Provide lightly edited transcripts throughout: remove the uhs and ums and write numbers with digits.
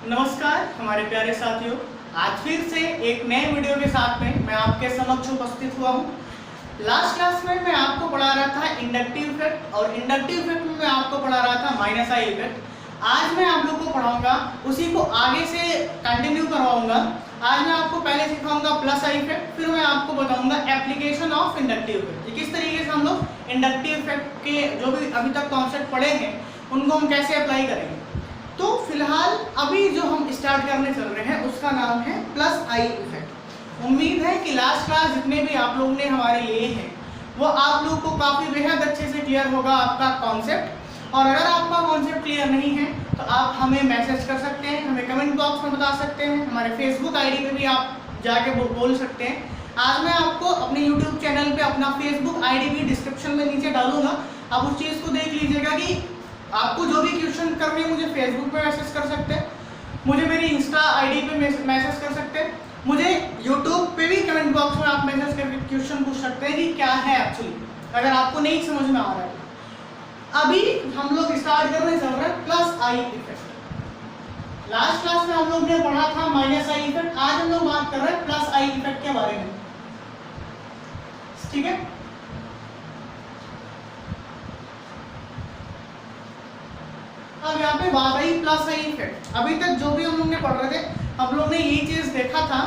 नमस्कार हमारे प्यारे साथियों, आज फिर से एक नए वीडियो के साथ में मैं आपके समक्ष उपस्थित हुआ हूँ। लास्ट क्लास में मैं आपको पढ़ा रहा था इंडक्टिव इफेक्ट और इंडक्टिव इफेक्ट में मैं आपको पढ़ा रहा था माइनस आई इफेक्ट। आज मैं आप लोग को पढ़ाऊंगा, उसी को आगे से कंटिन्यू करवाऊंगा। आज मैं आपको पहले सिखाऊंगा प्लस आई इफेक्ट, फिर मैं आपको बताऊंगा एप्लीकेशन ऑफ इंडक्टिव इफेक्ट। किस तरीके से हम लोग इंडक्टिव इफेक्ट के जो भी अभी तक कॉन्सेप्ट पढ़े हैं उनको हम कैसे अप्लाई करेंगे। तो फिलहाल अभी जो हम स्टार्ट करने चल रहे हैं उसका नाम है प्लस आई इफेक्ट। उम्मीद है कि लास्ट क्लास जितने भी आप लोगों ने हमारे लिए हैं वो आप लोग को काफ़ी बेहद अच्छे से क्लियर होगा आपका कॉन्सेप्ट। और अगर आपका कॉन्सेप्ट क्लियर नहीं है तो आप हमें मैसेज कर सकते हैं, हमें कमेंट बॉक्स में बता सकते हैं, हमारे फेसबुक आईडी पे भी आप जाके बोल सकते हैं। आज मैं आपको अपने यूट्यूब चैनल पे अपना फेसबुक आईडी भी डिस्क्रिप्शन में नीचे डालूंगा। आप उस चीज़ को देख लीजिएगा कि आपको जो भी क्वेश्चन करने मुझे फेसबुक पे मैसेज कर सकते हैं, मुझे मेरी इंस्टा आईडी पे मैसेज कर सकते हैं, मुझे यूट्यूब पे भी कमेंट बॉक्स में आप मैसेज करके क्वेश्चन पूछ सकते हैं कि क्या है एक्चुअली, अगर आपको नहीं समझ में आ रहा है। अभी हम लोग स्टार्ट करने चल रहे हैं plus I effect. Last class में हम लोग ने पढ़ा था माइनस आई इफेक्ट, आज हम लोग बात कर रहे हैं प्लस आई इफेक्ट के बारे में। ठीक है, अब यहाँ पे बात आई प्लस आई इफेक्ट। अभी तक जो भी हम लोग ने पढ़ रहे थे, हम लोग ने ये चीज देखा था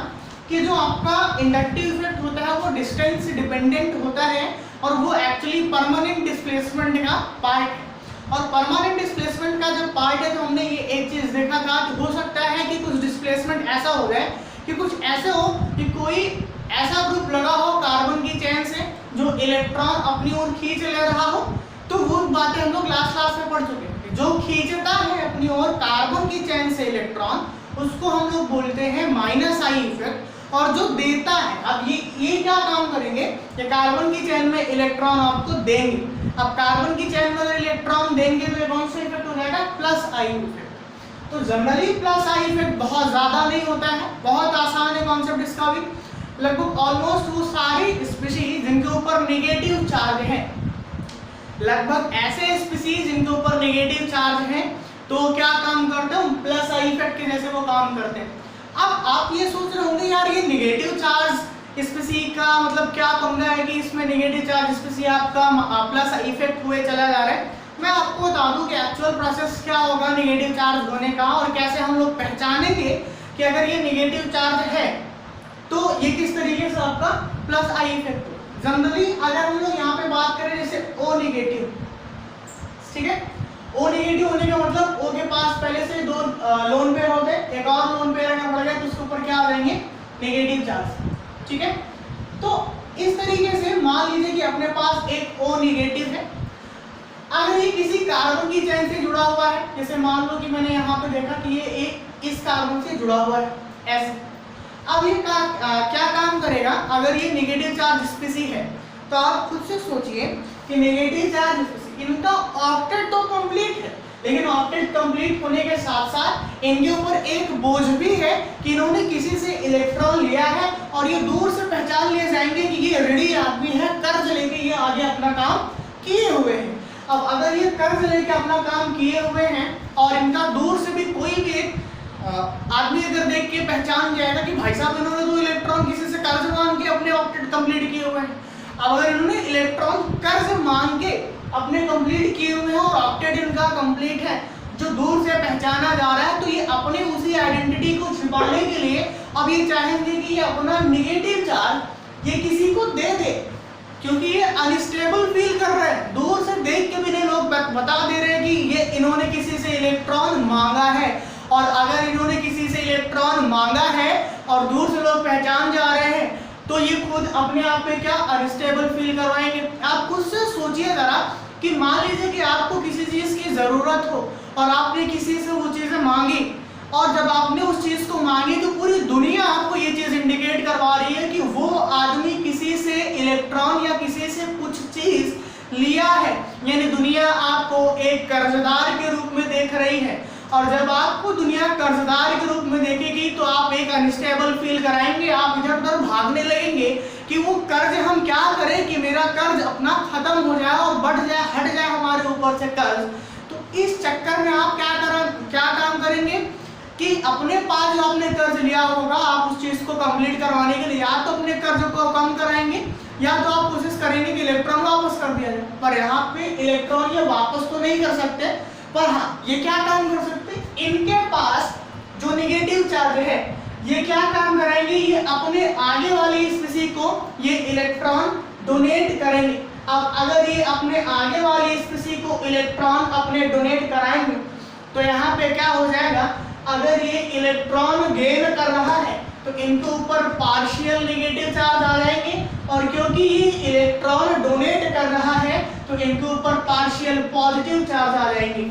कि जो आपका इंडक्टिव इफेक्ट होता है वो डिस्टेंस डिपेंडेंट होता है और वो एक्चुअली परमानेंट डिस्प्लेसमेंट का पार्ट है। और परमानेंट डिस्प्लेसमेंट का जब पार्ट है तो हमने ये एक चीज देखा था कि हो सकता है कि कुछ डिस्प्लेसमेंट ऐसा हो जाए कि कुछ ऐसे हो कि कोई ऐसा ग्रुप लगा हो कार्बन की चेन से जो इलेक्ट्रॉन अपनी ओर खींच ले रहा हो। तो वो बातें हम लोग लास्ट क्लास में पढ़ चुके हैं। जो खींचता है अपनी ओर कार्बन की चेन से इलेक्ट्रॉन, उसको हम लोग बोलते हैं माइनस आई इफेक्ट। और जो देता है, अब ये क्या काम करेंगे कि कार्बन की चेन में इलेक्ट्रॉन आपको देंगे। अब कार्बन की चेन में इलेक्ट्रॉन देंगे तो कौन सा इफेक्ट हो जाएगा? Plus I effect. तो जनरली प्लस आई इफेक्ट बहुत ज्यादा नहीं होता है, बहुत आसान है कॉन्सेप्ट इसका भी। लगभग ऑलमोस्ट वो सारी स्पीशीज जिनके ऊपर नेगेटिव चार्ज है, लगभग ऐसे स्पीशीज जिनके ऊपर नेगेटिव चार्ज है, तो क्या काम करते हैं? प्लस आई इफेक्ट के जैसे वो काम करते हैं। अब आप ये सोच रहे होंगे यार ये नेगेटिव चार्ज स्पीशीज का मतलब क्या पंगा है कि इसमें नेगेटिव चार्ज स्पीशीज आपका प्लस आई इफेक्ट हुए चला जा रहा है। मैं आपको बता दूं कि एक्चुअल प्रोसेस क्या होगा नेगेटिव चार्ज होने का और कैसे हम लोग पहचानेंगे कि अगर ये नेगेटिव चार्ज है तो ये किस तरीके से आपका प्लस आई इफेक्ट हो। जनरली अगर हम लोग यहाँ पे बात करें जैसे O नेगेटिव, ठीक है, O नेगेटिव होने का मतलब O के पास पहले से दो लोन पेयर होते हैं, एक और लोन पेयर अगर बढ़ गया तो उसके ऊपर क्या आ जाएंगे? Negative charge. ठीक है, तो इस तरीके से मान लीजिए कि अपने पास एक O नेगेटिव है। अगर ये किसी कार्बन की चेन से जुड़ा हुआ है, जैसे मान लो कि मैंने यहाँ पे देखा कि ये एक इस कार्बन से जुड़ा हुआ है ऐसे। अब ये क्या काम करेगा? अगर ये नेगेटिव चार्ज स्पीशीज है तो आप खुद से सोचिए कि नेगेटिव चार्ज स्पीशीज इनका ऑक्टेट तो कंप्लीट है, लेकिन ऑक्टेट कंप्लीट होने के साथ साथ इनके ऊपर एक बोझ भी है कि इन्होंने किसी से इलेक्ट्रॉन लिया है और ये दूर से पहचान लिए जाएंगे कि ये रेडी आदमी है, कर्ज लेके ये आगे अपना काम किए हुए हैं। अब अगर ये कर्ज लेके अपना काम किए हुए हैं और इनका दूर से भी कोई भी एक आदमी अगर देख के पहचान जाएगा कि भाई साहब इन्होंने तो इलेक्ट्रॉन किसी से कर्ज मांग के अपने ऑक्टेट कंप्लीट किए हुए हैं। अब अगर इन्होंने इलेक्ट्रॉन कर्ज मांग के अपने कंप्लीट किए हुए हैं और ऑक्टेट इनका कंप्लीट है जो दूर से पहचाना जा रहा है, तो ये अपने उसी आइडेंटिटी को छिपाने के लिए अब ये चाहेंगे कि ये अपना नेगेटिव चार्ज ये किसी को दे दे, क्योंकि ये अनस्टेबल फील कर रहे हैं। दूर से देख के भी नहीं लोग बता दे रहे हैं कि ये इन्होंने किसी से इलेक्ट्रॉन मांगा है। और अगर इन्होंने किसी से इलेक्ट्रॉन मांगा है और दूर से लोग पहचान जा रहे हैं तो ये खुद अपने आप में क्या अनस्टेबल फील करवाएंगे। आप खुद से सोचिए जरा कि मान लीजिए कि आपको किसी चीज की जरूरत हो और आपने किसी से वो चीजें मांगी और जब आपने उस चीज को मांगी तो पूरी दुनिया आपको ये चीज इंडिकेट करवा रही है कि वो आदमी किसी से इलेक्ट्रॉन या किसी से कुछ चीज लिया है, यानी दुनिया आपको एक कर्जदार के रूप में देख रही है। और जब आपको दुनिया कर्जदार के रूप में देखेगी तो आप एक अनस्टेबल फील कराएंगे, आप इधर उधर भागने लगेंगे कि वो कर्ज हम क्या करें कि मेरा कर्ज अपना खत्म हो जाए और बढ़ जाए, हट जाए हमारे ऊपर से कर्ज। तो इस चक्कर में आप क्या काम करेंगे कि अपने पास जो आपने कर्ज लिया होगा आप उस चीज को कंप्लीट करवाने के लिए या तो अपने कर्ज को कम कराएंगे या तो आप कोशिश करेंगे कि इलेक्ट्रॉन वापस कर दिया जाए। पर यहाँ पे इलेक्ट्रॉन ये वापस तो नहीं कर सकते, पर हाँ ये क्या काम कर सकते, इनके पास जो नेगेटिव चार्ज है ये क्या काम कराएंगे, ये अपने आगे वाली स्पीसी को ये इलेक्ट्रॉन डोनेट करेंगे। अब अगर ये अपने आगे वाली स्पीसी को इलेक्ट्रॉन अपने डोनेट कराएंगे तो यहाँ पे क्या हो जाएगा, अगर ये इलेक्ट्रॉन गेन कर रहा है तो इनके ऊपर पार्शियल नेगेटिव चार्ज आ जाएंगे, और क्योंकि ये इलेक्ट्रॉन डोनेट कर रहा है तो इनके ऊपर पार्शियल पॉजिटिव चार्ज आ जाएंगे।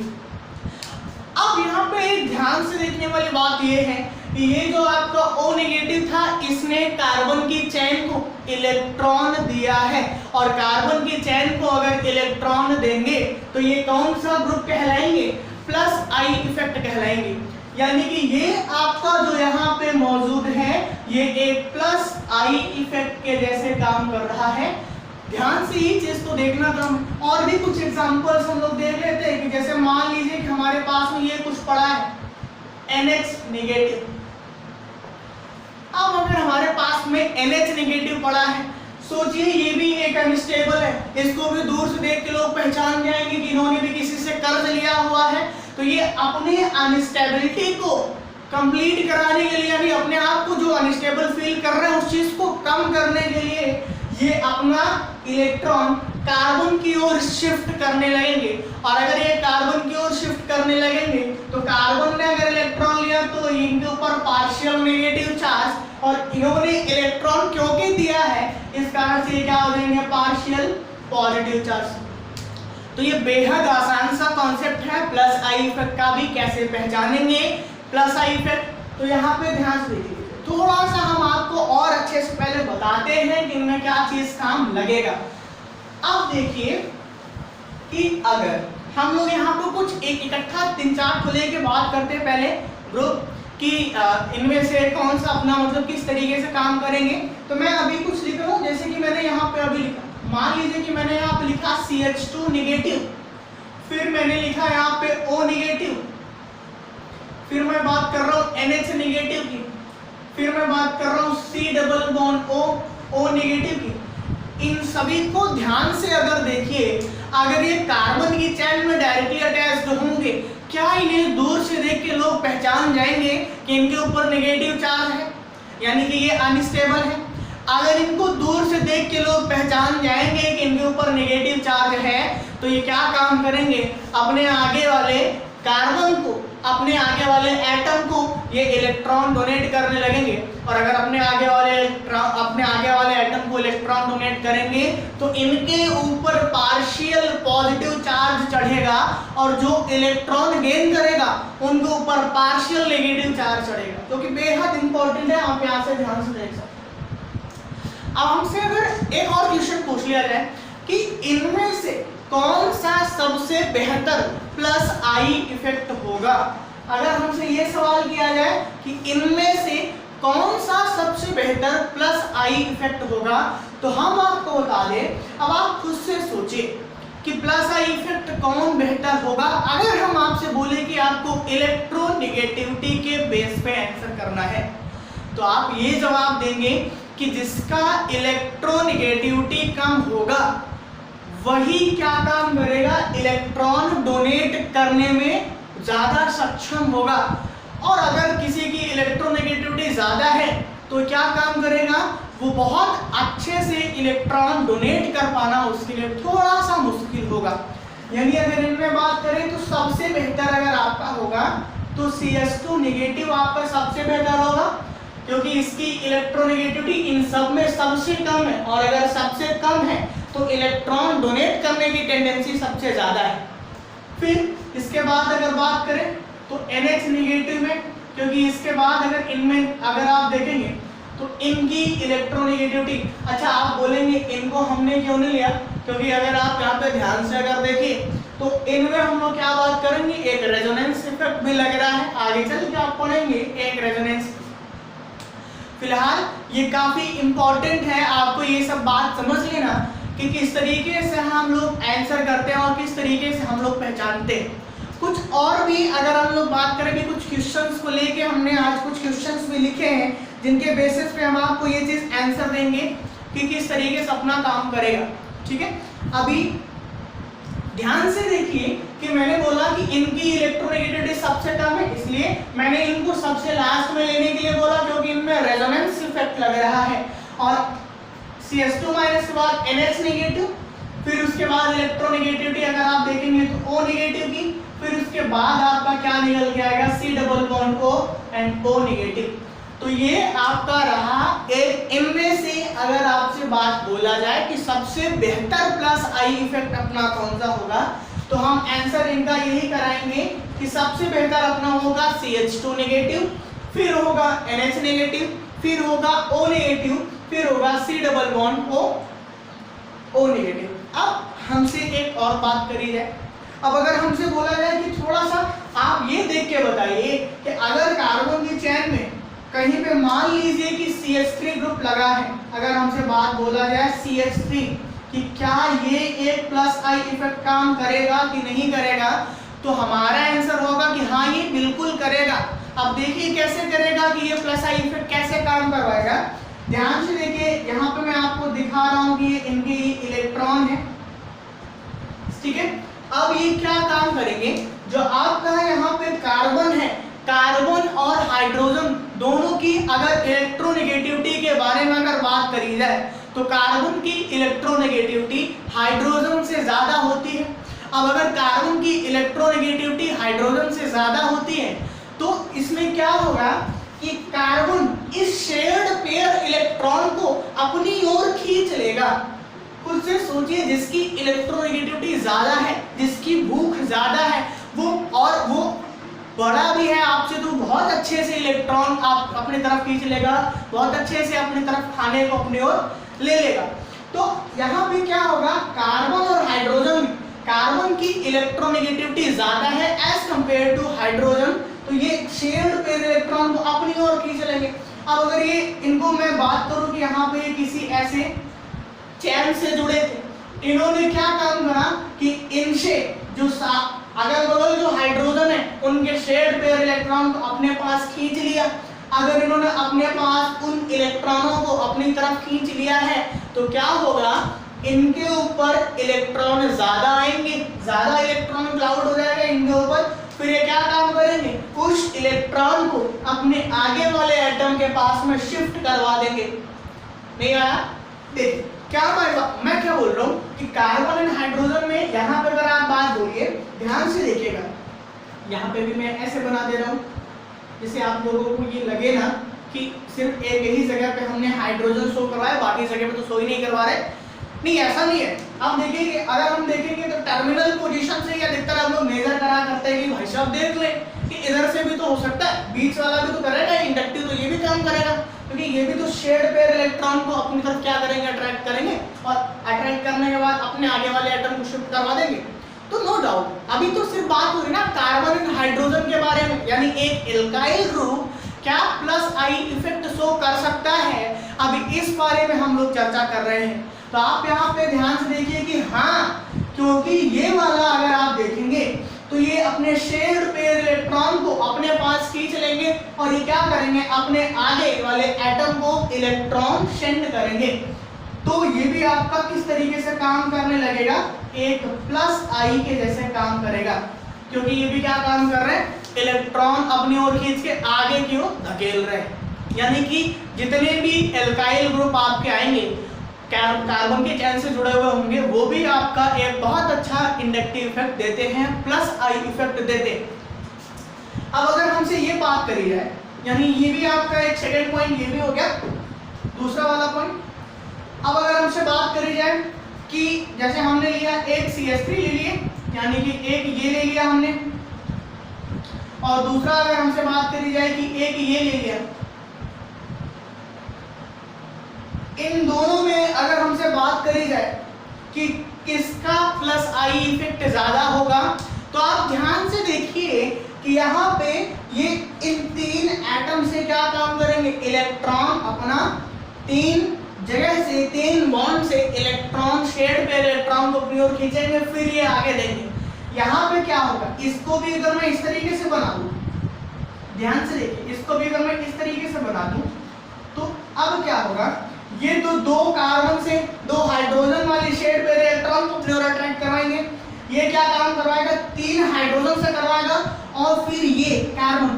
अब यहाँ पे एक ध्यान से देखने वाली बात ये है कि ये जो आपका O नेगेटिव था इसने कार्बन की चेन को इलेक्ट्रॉन दिया है, और कार्बन की चेन को अगर इलेक्ट्रॉन देंगे तो ये कौन सा ग्रुप कहलाएंगे, प्लस आई इफेक्ट कहलाएंगे। यानी कि ये आपका जो यहाँ पे मौजूद है ये एक प्लस आई इफेक्ट के जैसे काम कर रहा है। ध्यान से ये चीज तो देखना था। और भी कुछ एग्जांपल्स हम लोग देख लेते हैं कि जैसे मान लीजिए कि हमारे पास में ये कुछ पड़ा है NH नेगेटिव। अब अगर हमारे पास में NH नेगेटिव पड़ा है, सोचिए ये भी एक अनस्टेबल है, इसको भी दूर से देख के लोग पहचान जाएंगे कि इन्होंने भी किसी से कर्ज लिया हुआ है। तो ये अपने अनस्टेबिलिटी को कंप्लीट कराने के लिए, यानी अपने आप को जो अनस्टेबल फील कर रहे हैं उस चीज को कम करने के लिए ये अपना इलेक्ट्रॉन कार्बन की ओर शिफ्ट करने लगेंगे। और अगर ये कार्बन की ओर शिफ्ट करने लगेंगे तो कार्बन ने अगर इलेक्ट्रॉन लिया तो इनके ऊपर पार्शियल नेगेटिव चार्ज, और इन्होंने इलेक्ट्रॉन क्योंकि दिया है इस कारण से ये क्या हो जाएंगे, पार्शियल पॉजिटिव चार्ज। तो ये बेहद आसान सा कॉन्सेप्ट है प्लस आई इफेक्ट का भी कैसे पहचानेंगे प्लस आई इफेक्ट। तो यहाँ पे ध्यान से देखिए, थोड़ा सा हम आपको और अच्छे से पहले बताते हैं कि इनमें क्या चीज काम लगेगा। अब देखिए कि अगर हम लोग यहाँ पे कुछ एक इकट्ठा 3-4 को लेके बात करते हैं पहले ग्रुप कि इनमें से कौन सा अपना मतलब किस तरीके से काम करेंगे। तो मैं अभी कुछ लिख रहा हूँ, जैसे कि मैंने यहाँ पे अभी लिखा, मान लीजिए कि मैंने यहाँ पे लिखा CH2 नेगेटिव, फिर मैंने लिखा यहाँ पे O नेगेटिव, फिर मैं बात कर रहा हूँ NH नेगेटिव की, फिर मैं बात कर रहा हूँ C double bond O negative की। इन सभी को ध्यान से अगर देखिए, अगर ये कार्बन की चेन में डायरेक्टली अटैच्ड होंगे, क्या इन्हें दूर से देख के लोग पहचान जाएंगे कि इनके ऊपर नेगेटिव चार्ज है, यानी कि ये अनस्टेबल है। अगर इनको दूर से देख के लोग पहचान जाएंगे कि इनके ऊपर नेगेटिव चार्ज है तो ये क्या काम करेंगे, अपने आगे वाले कार्बन को, अपने आगे वाले एटम को ये इलेक्ट्रॉन डोनेट करने लगेंगे। और अगर अपने आगे वाले एटम को इलेक्ट्रॉन डोनेट करेंगे तो इनके ऊपर पार्शियल पॉजिटिव चार्ज चढ़ेगा, और जो इलेक्ट्रॉन गेन करेगा उनके ऊपर पार्शियल नेगेटिव चार्ज चढ़ेगा, जो कि बेहद इंपॉर्टेंट है। आप यहाँ से ध्यान से देख सकते हैं। अब हमसे अगर एक और क्वेश्चन पूछ लिया जाए कि इनमें से कौन सा सबसे बेहतर प्लस आई इफेक्ट होगा, अगर हमसे ये सवाल किया जाए कि इनमें से कौन सा सबसे बेहतर प्लस आई इफेक्ट होगा, तो हम आपको बता दें, अब आप खुद से सोचिए कि प्लस आई इफेक्ट कौन बेहतर होगा। अगर हम आपसे बोले कि आपको इलेक्ट्रोनेगेटिविटी के बेस पे आंसर करना है तो आप ये जवाब देंगे कि जिसका इलेक्ट्रोनेगेटिविटी कम होगा वही क्या काम करेगा, इलेक्ट्रॉन डोनेट करने में ज्यादा सक्षम होगा। और अगर किसी की इलेक्ट्रोनेगेटिविटी ज्यादा है तो क्या काम करेगा, वो बहुत अच्छे से इलेक्ट्रॉन डोनेट कर पाना उसके लिए थोड़ा सा मुश्किल होगा। यानी अगर इनमें बात करें तो सबसे बेहतर अगर आपका होगा तो CH2 नेगेटिव आपका सबसे बेहतर होगा, क्योंकि इसकी इलेक्ट्रोनेगेटिविटी इन सब में सबसे कम है, और अगर सबसे कम है तो इलेक्ट्रॉन डोनेट करने की टेंडेंसी सबसे ज्यादा है। फिर इसके बाद अगर बात करें तो NH नेगेटिव में, क्योंकि इसके बाद अगर इनमें अगर आप देखेंगे तो इनकी इलेक्ट्रोनेगेटिविटी, अच्छा आप बोलेंगे इनको हमने क्यों नहीं लिया, क्योंकि अगर आप यहाँ पे ध्यान से अगर देखिए तो इनमें हम लोग क्या बात करेंगे, एक रेजोनेंस इफेक्ट भी लग रहा है, आगे चल के आप पढ़ेंगे एक रेजोनेंस। फिलहाल ये काफी इंपॉर्टेंट है, आपको ये सब बात समझ लेना कि किस तरीके से हम लोग आंसर करते हैं और किस तरीके से हम लोग पहचानते हैं। कुछ और भी अगर हम लोग बात करें कि कुछ क्वेश्चंस को लेके हमने आज कुछ क्वेश्चंस भी लिखे हैं जिनके बेसिस पे हम आपको ये चीज आंसर देंगे कि किस तरीके से अपना काम करेगा। ठीक है, अभी ध्यान से देखिए कि मैंने बोला कि इनकी इलेक्ट्रोनेगेटिविटी सबसे कम है, इसलिए मैंने इनको सबसे लास्ट में लेने के लिए बोला क्योंकि इनमें रेजोनेंस इफेक्ट लग रहा है। और CH2 माइनस के बाद NH नेगेटिव, फिर उसके बाद इलेक्ट्रोनेगेटिविटी अगर आप देखेंगे तो O नेगेटिव की, फिर उसके बाद आपका क्या निकल के आएगा C double bond O and O negative. तो ये आपका रहा एक इनमें से अगर आपसे बात बोला जाए कि सबसे बेहतर प्लस आई इफेक्ट अपना कौन सा होगा, तो हम आंसर इनका यही कराएंगे कि सबसे बेहतर अपना होगा CH2 नेगेटिव, फिर होगा NH नेगेटिव, फिर होगा O नेगेटिव, फिर होगा C double bond O negative. अब हमसे एक और बात करी जाए, अब अगर हमसे बोला जाए कि थोड़ा सा आप ये देख के बताइए कि अगर कार्बन की चेन में कहीं पे मान लीजिए कि CH3 ग्रुप लगा है, अगर हमसे बात बोला जाए CH3 कि क्या ये एक प्लस आई इफेक्ट काम करेगा कि नहीं करेगा, तो हमारा आंसर होगा कि हाँ ये बिल्कुल करेगा। अब देखिए कैसे करेगा कि ये प्लस आई इफेक्ट कैसे काम करवाएगा। ध्यान से देखिए, यहाँ पे मैं आपको दिखा रहा हूँ कि ये इनके इलेक्ट्रॉन है, ठीक है। अब ये क्या काम करेंगे, जो आपका यहाँ पे कार्बन है, कार्बन और हाइड्रोजन दोनों की अगर इलेक्ट्रोनेगेटिविटी के बारे में अगर बात करी जाए तो कार्बन की इलेक्ट्रोनेगेटिविटी हाइड्रोजन से ज्यादा होती है। अब अगर कार्बन की इलेक्ट्रोनेगेटिविटी हाइड्रोजन से ज्यादा होती है तो इसमें क्या होगा कि कार्बन इस शेयर्ड पेयर इलेक्ट्रॉन को अपनी ओर खींच लेगा। खुद से सोचिए, जिसकी इलेक्ट्रोनेगेटिविटी ज्यादा है, जिसकी भूख ज्यादा है, वो बड़ा भी है आपसे, तो बहुत अच्छे से इलेक्ट्रॉन आप अपनी तरफ खींच लेगा, बहुत अच्छे से अपनी तरफ खाने को अपनी ओर ले लेगा। तो यहाँ पे क्या होगा, कार्बन और हाइड्रोजन, कार्बन की इलेक्ट्रोनेगेटिविटी ज्यादा है एज कंपेयर टू हाइड्रोजन, तो ये शेयर्ड पेयर इलेक्ट्रॉन को अपनी ओर खींच लेंगे। अब अगर ये इनको मैं बात करूं कि यहाँ पे किसी ऐसे चैन से जुड़े थे, इन्होंने क्या काम करा कि इनसे जो अगल बगल जो हाइड्रोजन है उनके शेयर्ड पेयर इलेक्ट्रॉन को अपने पास खींच लिया। अगर इन्होंने अपने पास उन इलेक्ट्रॉनों को अपनी तरफ खींच लिया है तो क्या होगा, इनके ऊपर इलेक्ट्रॉन ज्यादा आएंगे, ज्यादा इलेक्ट्रॉन क्लाउड हो जाएगा इनके ऊपर। फिर ये क्या काम करेंगे, उस इलेक्ट्रॉन को अपने आगे वाले एटम के पास में शिफ्ट करवा देंगे। नहीं आया? देखिए क्या मैं क्या बोल रहा हूँ कि कार्बन एंड हाइड्रोजन में यहाँ पे अगर आप बात बोलिए, ध्यान से देखिएगा, यहाँ पे भी मैं ऐसे बना दे रहा हूँ जिससे आप लोगों को ये लगे ना कि सिर्फ एक ही जगह पे हमने हाइड्रोजन शो करवाया, बाकी जगह पे तो शो ही नहीं करवा रहे। नहीं, ऐसा नहीं है। अब देखिए, अगर हम देखेंगे तो टर्मिनल पोजीशन से अधिकतर हम लोग मेजर करा करते हैं कि भाई साहब देख लें कि इधर से भी तो हो सकता है, बीच वाला भी तो करेगा, इंडक्टिव तो ये भी काम करेगा, क्योंकि ये भी तो शेयर्ड पेयर इलेक्ट्रॉन को अपनी तरफ क्या करेंगे, अट्रैक्ट करेंगे, और अट्रैक्ट करने के बाद अपने आगे वाले एटम को शिफ्ट करवा देंगे। तो नो डाउट अभी तो सिर्फ बात हो रही ना कार्बन एंड हाइड्रोजन के बारे में, यानी एक एल्काइल ग्रुप क्या प्लस आई इफेक्ट शो कर सकता है, अभी इस बारे में हम लोग चर्चा कर रहे हैं। तो आप यहाँ पे ध्यान से देखिए कि हाँ, क्योंकि ये वाला अगर आप देखेंगे तो ये अपने शेयर्ड पेयर इलेक्ट्रॉन को अपने पास खींच लेंगे और ये क्या करेंगे, अपने आगे वाले एटम को इलेक्ट्रॉन सेंड करेंगे। तो ये भी आपका किस तरीके से काम करने लगेगा, एक प्लस आई के जैसे काम करेगा, क्योंकि ये भी क्या काम कर रहे हैं, इलेक्ट्रॉन अपनी ओर खींच के आगे की ओर धकेल रहे हैं। यानी कि जितने भी एल्काइल ग्रुप आपके आएंगे कार्बन के चैन से जुड़े हुए होंगे, वो भी आपका एक बहुत अच्छा इंडक्टिव इफेक्ट देते हैं, प्लस आई इफेक्ट देते हैं। अब अगर हमसे ये बात करी जाए, यानी ये भी आपका एक सेकंड पॉइंट ये भी हो गया, दूसरा वाला पॉइंट। अब अगर हमसे बात करी जाए कि जैसे हमने लिया एक CH3 ले लिए, यानी कि एक ये ले लिया हमने, और दूसरा अगर हमसे बात करी जाए कि एक ये ले लिया, इन दोनों में अगर हमसे बात करी जाए कि किसका प्लस आई इफेक्ट ज्यादा होगा, तो आप ध्यान से देखिए कि यहाँ पे ये इन तीन एटम से क्या काम करेंगे, इलेक्ट्रॉन अपना तीन जगह से, तीन बॉन्ड से इलेक्ट्रॉन शेयर्ड पेयर इलेक्ट्रॉन को अपनी ओर खींचेंगे, फिर ये आगे देंगे। यहाँ पे क्या होगा, होगा, इसको भी अगर मैं इस तरीके से बना दूं, ध्यान से देखिए, इसको भी अगर मैं इस तरीके से बना दूं तो अब क्या होगा, ये तो दो कार्बन से दो हाइड्रोजन वाली शेड पे इलेक्ट्रॉन को अपनी ओर अट्रैक्ट करवाएंगे, ये क्या काम करवाएगा, तीन हाइड्रोजन से करवाएगा और फिर ये कार्बन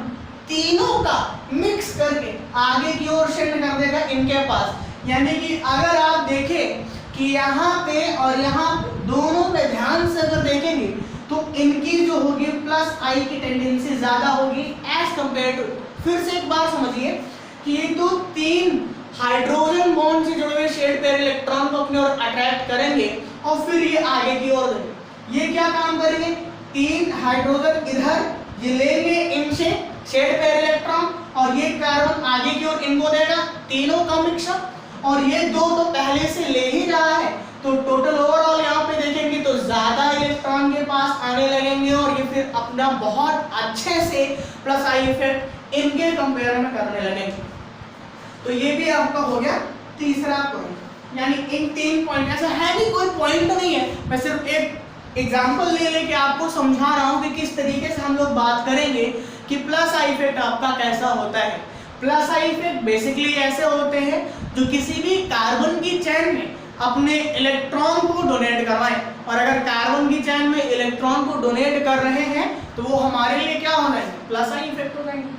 तीनों का मिक्स करके आगे की ओर सेंड कर देगा इनके पास। यानी कि अगर आप देखें कि यहाँ पे और यहाँ दोनों पे ध्यान से अगर देखेंगे तो इनकी जो होगी प्लस आई की टेंडेंसी ज्यादा होगी एज कंपेयर टू। फिर से एक बार समझिए कि ये तो तीन हाइड्रोजन बॉन्ड से जुड़े हुए शेड पेयर इलेक्ट्रॉन को अपनी ओर अट्रैक्ट करेंगे और फिर ये आगे की ओर देंगे। ये क्या काम करेंगे, तीन हाइड्रोजन इधर ये लेंगे इनसे शेड पेयर इलेक्ट्रॉन और ये कार्बन आगे की ओर इनको देगा, तीनों का मिक्सअप, और ये दो तो पहले से ले ही रहा है तो टोटल ओवरऑल यहाँ पे देखेंगे तो ज्यादा इलेक्ट्रॉन के पास आने लगेंगे और ये फिर अपना बहुत अच्छे से प्लस आई इफेक्ट इनके कंपेयर में करने लगेंगे। तो ये भी आपका हो गया तीसरा पॉइंट। यानी इन तीन पॉइंट, ऐसा है नहीं कोई पॉइंट तो नहीं है, मैं सिर्फ एक एग्जांपल ले लेके आपको समझा रहा हूँ कि किस तरीके से हम लोग बात करेंगे कि प्लस आई इफेक्ट आपका कैसा होता है। प्लस आई इफेक्ट बेसिकली ऐसे होते हैं जो किसी भी कार्बन की चेन में अपने इलेक्ट्रॉन को डोनेट करवाएं, और अगर कार्बन की चेन में इलेक्ट्रॉन को डोनेट कर रहे हैं तो वो हमारे लिए क्या होना है, प्लस आई इफेक्ट हो जाएंगे।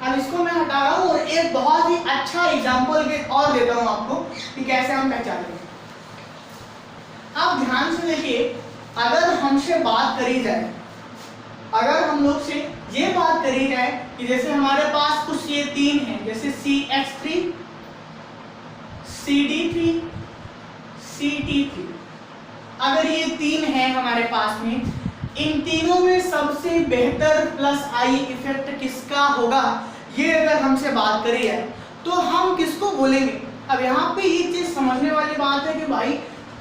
अब इसको मैं हटा रहा हूँ और एक बहुत ही अच्छा एग्जांपल और देता हूँ आपको कि कैसे हम पहचानेंगे। आप ध्यान से देखिए, अगर हमसे बात करी जाए, अगर हम लोग से ये बात करी जाए कि जैसे हमारे पास कुछ ये तीन हैं, जैसे CH3, CD3, CT3, अगर ये तीन हैं हमारे पास में, इन तीनों में सबसे बेहतर प्लस आई इफेक्ट किसका होगा, ये अगर हमसे बात करी जाए तो हम किसको बोलेंगे। अब यहाँ पे ये चीज समझने वाली बात है कि भाई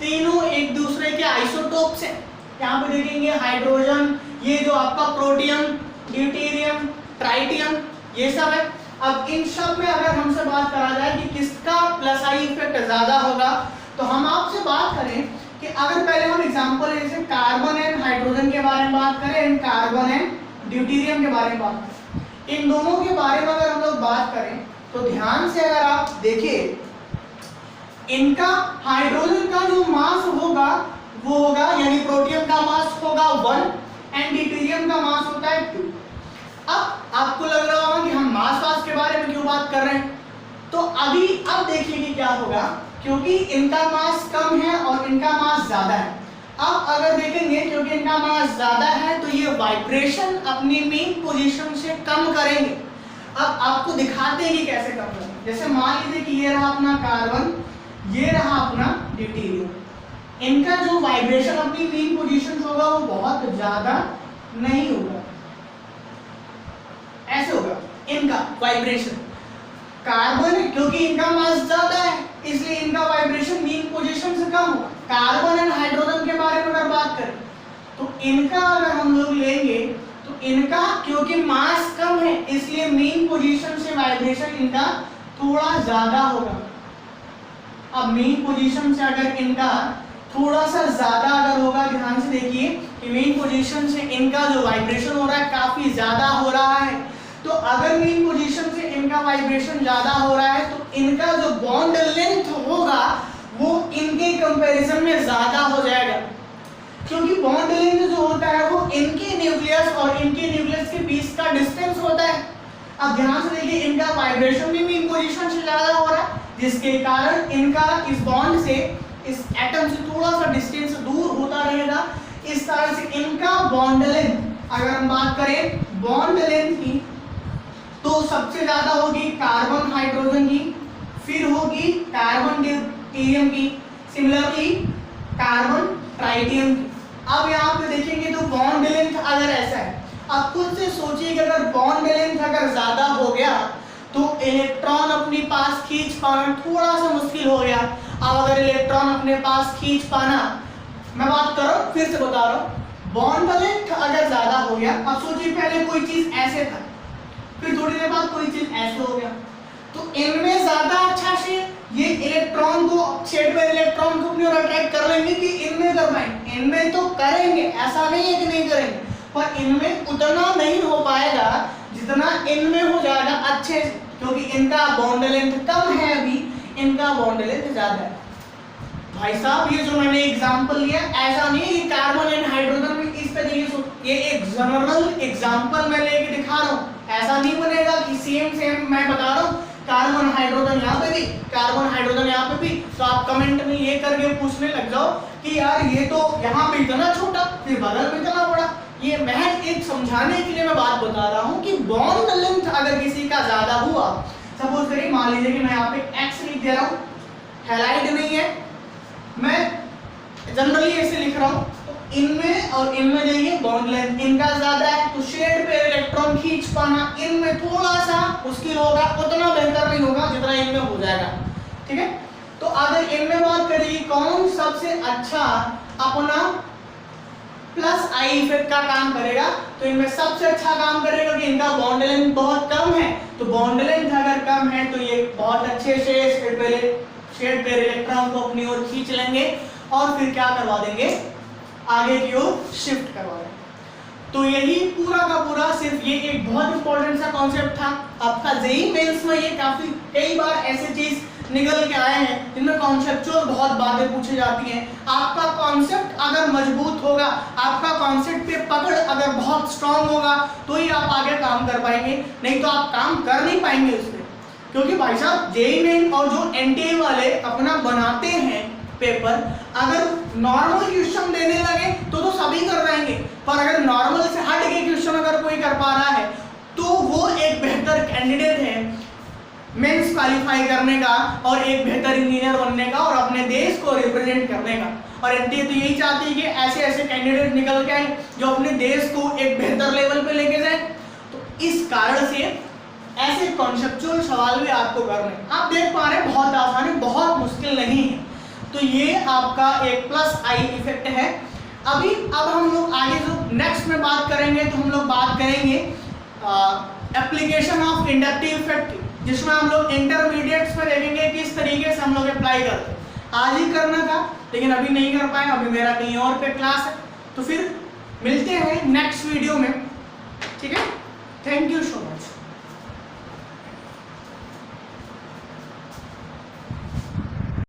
तीनों एक दूसरे के आइसोटोप्स हैं। यहाँ पे देखेंगे हाइड्रोजन, ये जो आपका प्रोटियम, ड्यूटेरियम, ट्राइटियम, ये सब है। अब इन सब में अगर हमसे बात करा जाए कि किसका प्लस आई इफेक्ट ज्यादा होगा, तो हम आपसे बात करें कि अगर पहले हम एग्जांपल जैसे कार्बन एंड हाइड्रोजन के बारे में बात करें एंड कार्बन एंड ड्यूटेरियम के बारे में बात करें, इन दोनों के बारे में अगर हम लोग बात करें तो ध्यान से अगर आप देखिए, इनका हाइड्रोजन का जो मास होगा वो होगा, यानी प्रोटियम का मास होगा 1 एंड ड्यूटेरियम का मास होता है 2। अब आपको लग रहा होगा कि हम मास के बारे में क्यों बात कर रहे हैं, तो अब देखिए कि क्या होगा, क्योंकि इनका मास कम है और इनका मास ज्यादा है। अब अगर देखेंगे क्योंकि इनका मास ज्यादा है तो ये वाइब्रेशन अपनी मेन पोजीशन से कम करेंगे। अब आपको दिखाते हैं कि कैसे कम करेंगे। जैसे मान लीजिए कि ये रहा अपना कार्बन, ये रहा अपना ड्यूटेरियम, इनका जो वाइब्रेशन अपनी मेन पोजीशन होगा वो बहुत ज्यादा नहीं होगा, ऐसे होगा इनका वाइब्रेशन। कार्बन क्योंकि इनका मास ज्यादा है इसलिए इनका वाइब्रेशन मीन पोजीशन से कम होगा। कार्बन एंड हाइड्रोजन के बारे में अगर बात करें तो इनका अगर हम लोग लेंगे तो इनका क्योंकि मास कम है इसलिए मीन पोजीशन से वाइब्रेशन इनका थोड़ा ज्यादा होगा। अब मीन पोजीशन से अगर इनका थोड़ा सा ज्यादा अगर होगा, ध्यान से देखिए कि मीन पोजीशन से इनका जो वाइब्रेशन हो रहा है काफी ज्यादा हो रहा है, तो अगर मीन पोजीशन से इनका वाइब्रेशन ज्यादा हो रहा है तो इनका जो बॉन्ड लेंथ होगा वो इनके कंपैरिजन में ज्यादा हो जाएगा, क्योंकि बॉन्ड लेंथ जो होता है वो इनके न्यूक्लियस और इनके न्यूक्लियस के बीच का डिस्टेंस होता है। अब ध्यान से देखिए, इनका वाइब्रेशन भी मीन पोजीशन से ज्यादा हो रहा है जिसके कारण इनका इस बॉन्ड से, इस एटम से थोड़ा सा डिस्टेंस दूर होता रहेगा। इस तरह से इनका बॉन्ड लेंथ अगर हम बात करें बॉन्ड लेंथ की तो सबसे ज्यादा होगी कार्बन हाइड्रोजन की, फिर होगी कार्बन ड्यूटेरियम की, सिमिलरली कार्बन ट्राइटियम की। अब यहाँ पे देखेंगे तो बॉन्ड लेंथ अगर ऐसा है, अब खुद से सोचिए कि अगर बॉन्ड लेंथ अगर ज्यादा हो गया तो इलेक्ट्रॉन अपने पास खींच पाना थोड़ा सा मुश्किल हो गया। अब अगर इलेक्ट्रॉन अपने पास खींच पाना, मैं बात कर रहा हूँ फिर से बता रहा हूँ, बॉन्ड लेंथ अगर ज्यादा हो गया, अब सोचिए पहले कोई चीज ऐसे था फिर थोड़ी देर बाद कोई चीज ऐसे हो गया, तो इनमें ज्यादा अच्छा से ये इलेक्ट्रॉन को शेड पे इलेक्ट्रॉन को अपनी ओर अट्रैक्ट कर लेंगे कि इनमें करवाएं, इनमें तो करेंगे, ऐसा नहीं है कि नहीं करेंगे, पर इनमें उतना नहीं हो पाएगा जितना इनमें हो जाएगा अच्छे से, क्योंकि इनका बॉन्ड लेंथ कम है, अभी इनका बॉन्ड लेंथ ज्यादा है। भाई साहब ये जो मैंने एग्जांपल लिया ऐसा नहीं है कि कार्बन एंड हाइड्रोजन में इस तरीके से, ये एक जनरल एग्जांपल मैं लेके दिखा रहा हूँ। ऐसा नहीं बनेगा कि सेम मैं बता रहा हूँ कार्बन हाइड्रोजन यहाँ पे भी, कार्बन हाइड्रोजन यहाँ पे भी, तो आप कमेंट में ये करके पूछने लग जाओ कि यार ये तो यहाँ पे इतना छोटा फिर बगल में इतना बड़ा। ये महज एक समझाने के लिए मैं बात बता रहा हूँ कि बॉन्ड लेंथ अगर किसी का ज्यादा हुआ, सपोज करिए मान लीजिए कि मैं यहाँ पे एक्स लिख दे रहा हूँ, हैलाइड नहीं है, मैं जनरली ऐसे लिख रहा हूँ, तो इनमें और इनमें जाइए बॉन्ड लेंथ इनका ज्यादा है, तो शेड पे इलेक्ट्रॉन खींच पाना इनमें थोड़ा सा मुश्किल होगा, उतना बेहतर नहीं होगा जितना इनमें हो जाएगा। ठीक है, तो अगर इनमें बात करिए कौन सबसे अच्छा अपना प्लस आई इफेक्ट का काम करेगा, तो इनमें सबसे अच्छा काम करेगा कि इनका बॉन्ड लेंथ बहुत कम है। तो बॉन्ड लेंथ अगर कम है तो ये बहुत अच्छे से शेड पे इलेक्ट्रॉन को अपनी ओर खींच लेंगे और फिर क्या करवा देंगे, आगे की ओर शिफ्ट करवा देंगे। तो यही पूरा का पूरा सिर्फ ये एक बहुत इंपॉर्टेंट सा कॉन्सेप्ट था आपका जेईई मेंस में। ये काफी कई बार ऐसे चीज निकल के आए हैं जिनमें कॉन्सेप्चुअल बहुत बातें पूछी जाती हैं। आपका कॉन्सेप्ट अगर मजबूत होगा, आपका कॉन्सेप्ट पे पकड़ अगर बहुत स्ट्रांग होगा तो ही आप आगे काम कर पाएंगे, नहीं तो आप काम कर नहीं पाएंगे उसमें। क्योंकि भाई साहब जेईई मेन और जो एनटीए वाले अपना बनाते हैं पेपर, अगर नॉर्मल क्वेश्चन देने लगे तो सभी कर जाएंगे, पर अगर नॉर्मल से हट के क्वेश्चन अगर कोई कर पा रहा है तो वो एक बेहतर कैंडिडेट है मेंस क्वालिफाई करने का और एक बेहतर इंजीनियर बनने का और अपने देश को रिप्रेजेंट करने का। और एनटीए तो यही चाहती है कि ऐसे ऐसे कैंडिडेट निकल के आए जो अपने देश को एक बेहतर लेवल पे लेके जाए। तो इस कारण से ऐसे कॉन्सेप्चुअल सवाल भी आपको करने, आप देख पा रहे हैं बहुत आसान है, बहुत मुश्किल नहीं है। तो ये आपका एक प्लस आई इफेक्ट है। अब हम लोग आगे जो नेक्स्ट में बात करेंगे तो हम लोग बात करेंगे एप्लीकेशन ऑफ इंडक्टिव इफेक्ट, जिसमें हम लोग इंटरमीडिएट्स में देखेंगे किस तरीके से हम लोग अप्लाई करते हैं। आज ही करना था लेकिन अभी नहीं कर पाए, अभी मेरा कहीं और पे क्लास है, तो फिर मिलते हैं नेक्स्ट वीडियो में। ठीक है, थैंक यू सो मच।